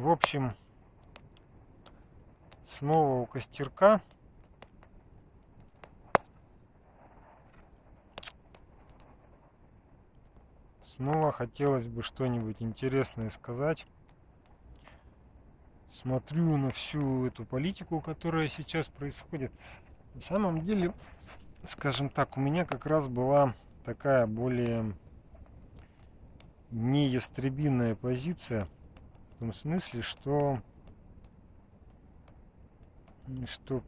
В общем, снова у костерка. Снова хотелось бы что-нибудь интересное сказать. Смотрю на всю эту политику, которая сейчас происходит. На самом деле, скажем так, у меня как раз была такая более неястребиная позиция. В том смысле, что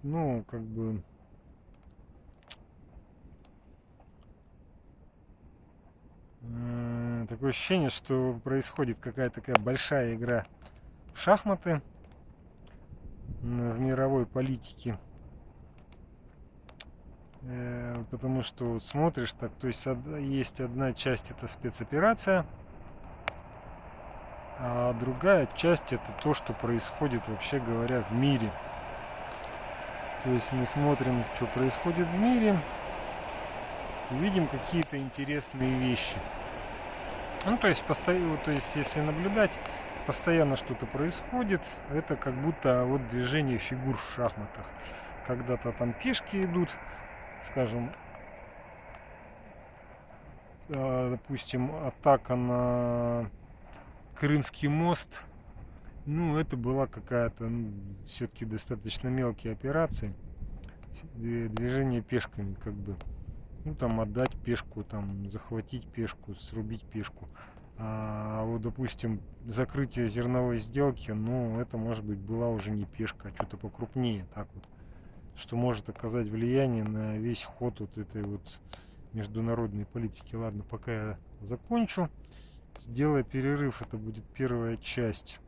ну, как бы такое ощущение, что происходит какая-то такая большая игра в шахматы в мировой политике. Потому что вот смотришь так, то есть есть одна часть — это спецоперация, а другая часть — это то, что происходит, вообще говоря, в мире. То есть мы смотрим, что происходит в мире, и видим какие-то интересные вещи. Ну, то есть, если наблюдать, постоянно что-то происходит. Это как будто вот движение фигур в шахматах. Когда-то там пешки идут, скажем, допустим, атака на Крымский мост. Ну, это была какая-то, все-таки достаточно мелкие операции. Движение пешками, как бы. Ну, там отдать пешку, там захватить пешку, срубить пешку. А вот, допустим, закрытие зерновой сделки, ну, это, может быть, была уже не пешка, а что-то покрупнее, так вот. Что может оказать влияние на весь ход вот этой вот международной политики. Ладно, пока я закончу. Сделаю перерыв, это будет первая часть.